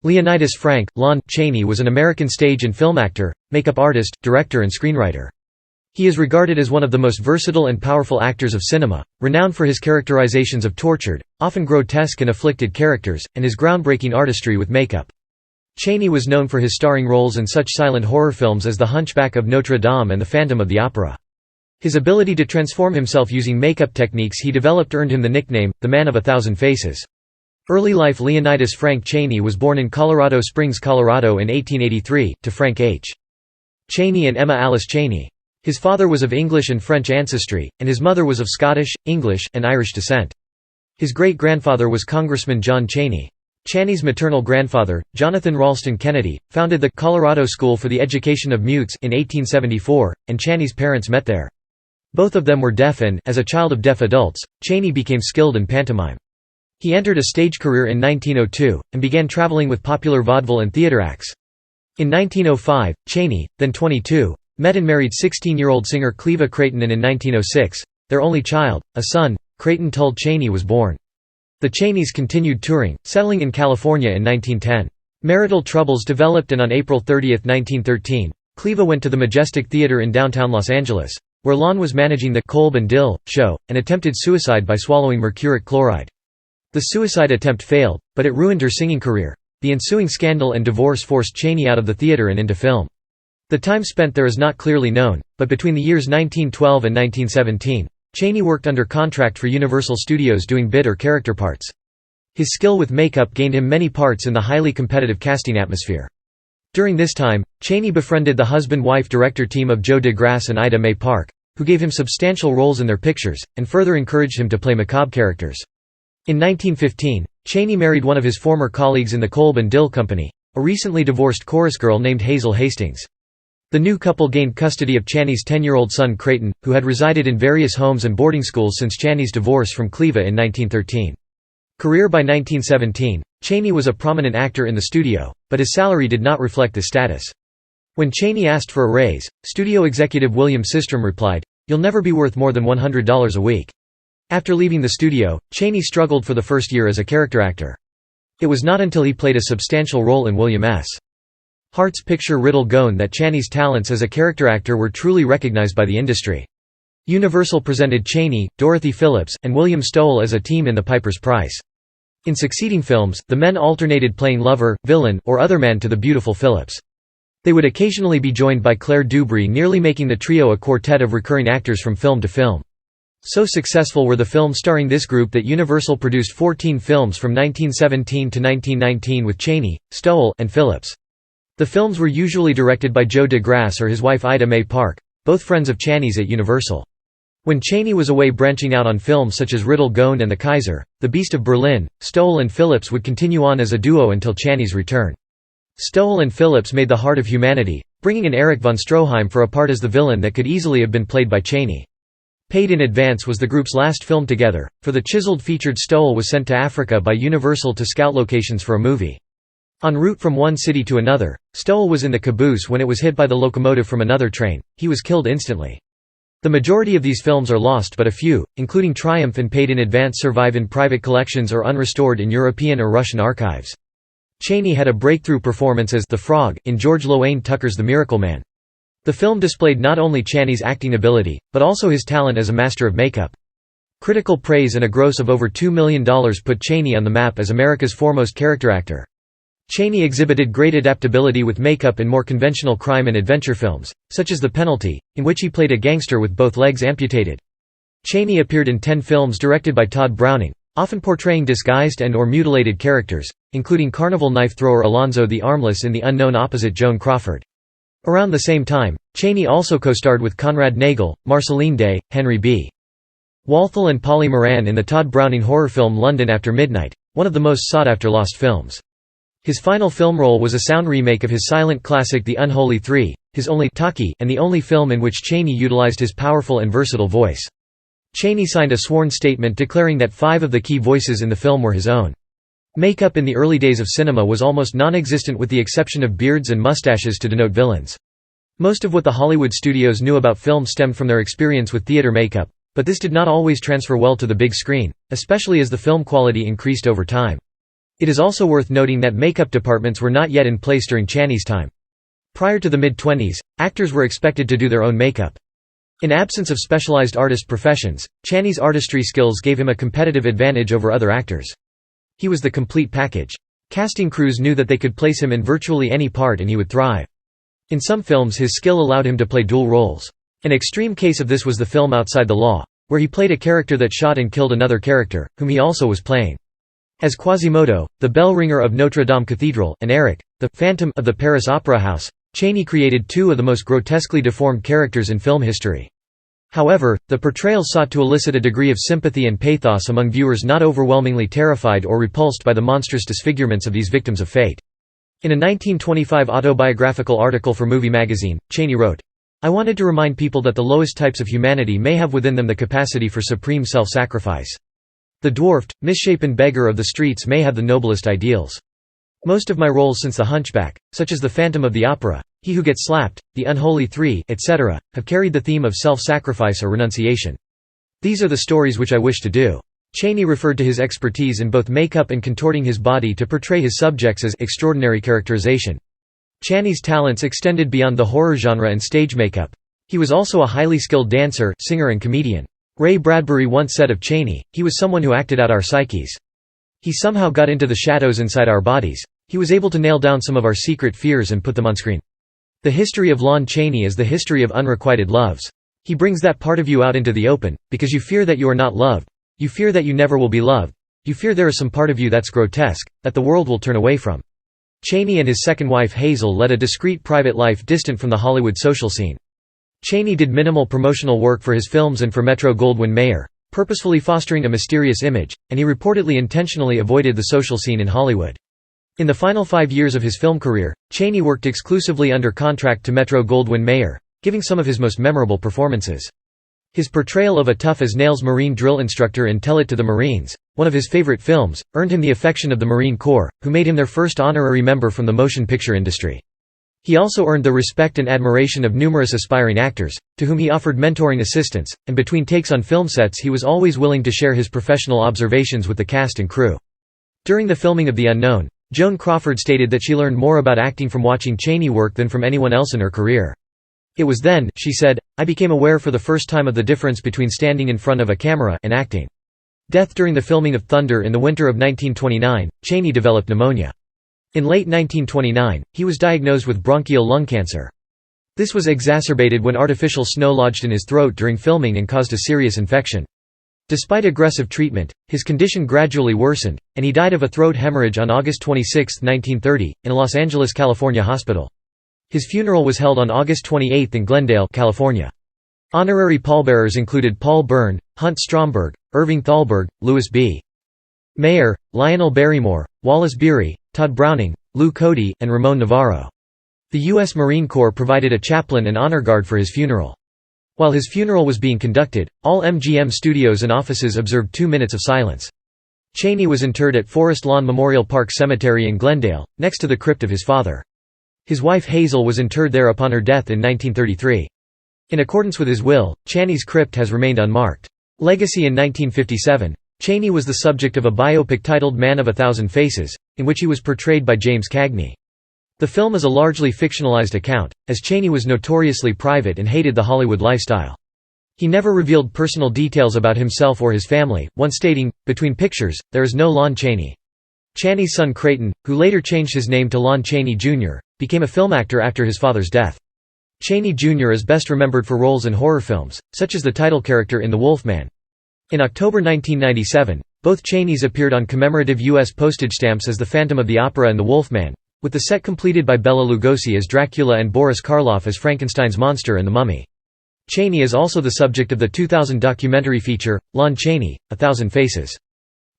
Leonidas Frank Lon Chaney was an American stage and film actor, makeup artist, director and screenwriter. He is regarded as one of the most versatile and powerful actors of cinema, renowned for his characterizations of tortured, often grotesque and afflicted characters, and his groundbreaking artistry with makeup. Chaney was known for his starring roles in such silent horror films as The Hunchback of Notre Dame and The Phantom of the Opera. His ability to transform himself using makeup techniques he developed earned him the nickname, the Man of a Thousand Faces. Early life. Leonidas Frank Chaney was born in Colorado Springs, Colorado in 1883, to Frank H. Chaney and Emma Alice Chaney. His father was of English and French ancestry, and his mother was of Scottish, English, and Irish descent. His great-grandfather was Congressman John Chaney. Chaney's maternal grandfather, Jonathan Ralston Kennedy, founded the Colorado School for the Education of Mutes in 1874, and Chaney's parents met there. Both of them were deaf and, as a child of deaf adults, Chaney became skilled in pantomime. He entered a stage career in 1902, and began traveling with popular vaudeville and theater acts. In 1905, Chaney, then 22, met and married 16-year-old singer Cleva Creighton, and in 1906, their only child, a son, Creighton Tull Chaney, was born. The Cheneys continued touring, settling in California in 1910. Marital Troubles developed, and on April 30, 1913, Cleva went to the Majestic Theater in downtown Los Angeles, where Lon was managing the Kolb and Dill show, and attempted suicide by swallowing mercuric chloride. The suicide attempt failed, but it ruined her singing career. The ensuing scandal and divorce forced Chaney out of the theater and into film. The time spent there is not clearly known, but between the years 1912 and 1917, Chaney worked under contract for Universal Studios doing bit or character parts. His skill with makeup gained him many parts in the highly competitive casting atmosphere. During this time, Chaney befriended the husband-wife director team of Joe DeGrasse and Ida Mae Park, who gave him substantial roles in their pictures, and further encouraged him to play macabre characters. In 1915, Chaney married one of his former colleagues in the Kolb and Dill Company, a recently divorced chorus girl named Hazel Hastings. The new couple gained custody of Chaney's 10-year-old son Creighton, who had resided in various homes and boarding schools since Chaney's divorce from Cleva in 1913. Career. By 1917, Chaney was a prominent actor in the studio, but his salary did not reflect his status. When Chaney asked for a raise, studio executive William Sistrom replied, "You'll never be worth more than $100 a week." After leaving the studio, Chaney struggled for the first year as a character actor. It was not until he played a substantial role in William S. Hart's picture Riddle Gone that Chaney's talents as a character actor were truly recognized by the industry. Universal presented Chaney, Dorothy Phillips, and William Stowell as a team in The Piper's Price. In succeeding films, the men alternated playing lover, villain, or other man to the beautiful Phillips. They would occasionally be joined by Claire Dubry, nearly making the trio a quartet of recurring actors from film to film. So successful were the films starring this group that Universal produced 14 films from 1917 to 1919 with Chaney, Stowell, and Phillips. The films were usually directed by Joe DeGrasse or his wife Ida Mae Park, both friends of Chaney's at Universal. When Chaney was away branching out on films such as Riddle Gone and The Kaiser, The Beast of Berlin, Stowell and Phillips would continue on as a duo until Chaney's return. Stowell and Phillips made The Heart of Humanity, bringing in Erich von Stroheim for a part as the villain that could easily have been played by Chaney. Paid in Advance was the group's last film together. For the chiseled featured, Stowell was sent to Africa by Universal to scout locations for a movie. En route from one city to another, Stowell was in the caboose when it was hit by the locomotive from another train. He was killed instantly. The majority of these films are lost, but a few, including Triumph and Paid in Advance, survive in private collections or unrestored in European or Russian archives. Chaney had a breakthrough performance as the Frog in George Loane Tucker's The Miracle Man. The film displayed not only Chaney's acting ability, but also his talent as a master of makeup. Critical praise and a gross of over $2 million put Chaney on the map as America's foremost character actor. Chaney exhibited great adaptability with makeup in more conventional crime and adventure films, such as The Penalty, in which he played a gangster with both legs amputated. Chaney appeared in 10 films directed by Todd Browning, often portraying disguised and/or mutilated characters, including carnival knife thrower Alonzo the Armless in The Unknown opposite Joan Crawford. Around the same time, Chaney also co-starred with Conrad Nagel, Marceline Day, Henry B. Walthall and Polly Moran in the Todd Browning horror film London After Midnight, one of the most sought-after lost films. His final film role was a sound remake of his silent classic The Unholy Three, his only talkie, and the only film in which Chaney utilized his powerful and versatile voice. Chaney signed a sworn statement declaring that 5 of the key voices in the film were his own. Makeup in the early days of cinema was almost non-existent with the exception of beards and mustaches to denote villains. Most of what the Hollywood studios knew about film stemmed from their experience with theater makeup, but this did not always transfer well to the big screen, especially as the film quality increased over time. It is also worth noting that makeup departments were not yet in place during Chaney's time. Prior to the mid-20s, actors were expected to do their own makeup. In absence of specialized artist professions, Chaney's artistry skills gave him a competitive advantage over other actors. He was the complete package. Casting crews knew that they could place him in virtually any part and he would thrive. In some films his skill allowed him to play dual roles. An extreme case of this was the film Outside the Law, where he played a character that shot and killed another character, whom he also was playing. As Quasimodo, the bell ringer of Notre Dame Cathedral, and Eric, the Phantom of the Paris Opera House, Chaney created two of the most grotesquely deformed characters in film history. However, the portrayals sought to elicit a degree of sympathy and pathos among viewers not overwhelmingly terrified or repulsed by the monstrous disfigurements of these victims of fate. In a 1925 autobiographical article for Movie Magazine, Chaney wrote, "I wanted to remind people that the lowest types of humanity may have within them the capacity for supreme self-sacrifice. The dwarfed, misshapen beggar of the streets may have the noblest ideals. Most of my roles since the Hunchback, such as the Phantom of the Opera, He Who Gets Slapped, The Unholy Three, etc., have carried the theme of self-sacrifice or renunciation. These are the stories which I wish to do." Chaney referred to his expertise in both makeup and contorting his body to portray his subjects as extraordinary characterization. Chaney's talents extended beyond the horror genre and stage makeup. He was also a highly skilled dancer, singer and comedian. Ray Bradbury once said of Chaney, "He was someone who acted out our psyches. He somehow got into the shadows inside our bodies. He was able to nail down some of our secret fears and put them on screen." The history of Lon Chaney is the history of unrequited loves. He brings that part of you out into the open, because you fear that you are not loved. You fear that you never will be loved. You fear there is some part of you that's grotesque, that the world will turn away from. Chaney and his second wife Hazel led a discreet private life distant from the Hollywood social scene. Chaney did minimal promotional work for his films and for Metro-Goldwyn-Mayer, purposefully fostering a mysterious image, and he reportedly intentionally avoided the social scene in Hollywood. In the final 5 years of his film career, Chaney worked exclusively under contract to Metro-Goldwyn-Mayer, giving some of his most memorable performances. His portrayal of a tough-as-nails Marine drill instructor in Tell It to the Marines, one of his favorite films, earned him the affection of the Marine Corps, who made him their first honorary member from the motion picture industry. He also earned the respect and admiration of numerous aspiring actors, to whom he offered mentoring assistance, and between takes on film sets he was always willing to share his professional observations with the cast and crew. During the filming of The Unknown, Joan Crawford stated that she learned more about acting from watching Chaney work than from anyone else in her career. "It was then," she said, "I became aware for the first time of the difference between standing in front of a camera and acting." Death during the filming of Thunder in the winter of 1929, Chaney developed pneumonia. In late 1929, he was diagnosed with bronchial lung cancer. This was exacerbated when artificial snow lodged in his throat during filming and caused a serious infection. Despite aggressive treatment, his condition gradually worsened, and he died of a throat hemorrhage on August 26, 1930, in a Los Angeles, California hospital. His funeral was held on August 28 in Glendale, California. Honorary pallbearers included Paul Byrne, Hunt Stromberg, Irving Thalberg, Louis B. Mayer, Lionel Barrymore, Wallace Beery, Todd Browning, Lou Cody, and Ramon Navarro. The U.S. Marine Corps provided a chaplain and honor guard for his funeral. While his funeral was being conducted, all MGM studios and offices observed 2 minutes of silence. Chaney was interred at Forest Lawn Memorial Park Cemetery in Glendale, next to the crypt of his father. His wife Hazel was interred there upon her death in 1933. In accordance with his will, Chaney's crypt has remained unmarked. Legacy. In 1957, Chaney was the subject of a biopic titled Man of a Thousand Faces, in which he was portrayed by James Cagney. The film is a largely fictionalized account, as Chaney was notoriously private and hated the Hollywood lifestyle. He never revealed personal details about himself or his family, once stating, "Between pictures, there is no Lon Chaney." Chaney's son Creighton, who later changed his name to Lon Chaney Jr., became a film actor after his father's death. Chaney Jr. is best remembered for roles in horror films, such as the title character in The Wolfman. In October 1997, both Cheneys appeared on commemorative U.S. postage stamps as the Phantom of the Opera and The Wolfman, with the set completed by Bela Lugosi as Dracula and Boris Karloff as Frankenstein's monster and the Mummy. Chaney is also the subject of the 2000 documentary feature, Lon Chaney, A Thousand Faces.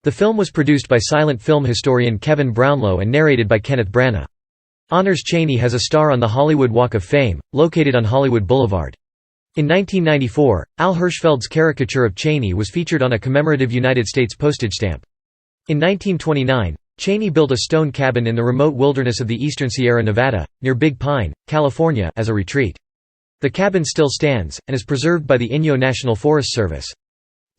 The film was produced by silent film historian Kevin Brownlow and narrated by Kenneth Branagh. Honors Chaney has a star on the Hollywood Walk of Fame, located on Hollywood Boulevard. In 1994, Al Hirschfeld's caricature of Chaney was featured on a commemorative United States postage stamp. In 1929, Chaney built a stone cabin in the remote wilderness of the eastern Sierra Nevada, near Big Pine, California, as a retreat. The cabin still stands, and is preserved by the Inyo National Forest Service.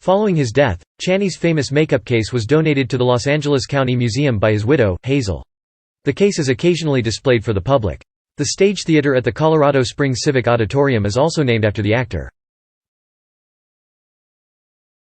Following his death, Chaney's famous makeup case was donated to the Los Angeles County Museum by his widow, Hazel. The case is occasionally displayed for the public. The Stage Theater at the Colorado Springs Civic Auditorium is also named after the actor.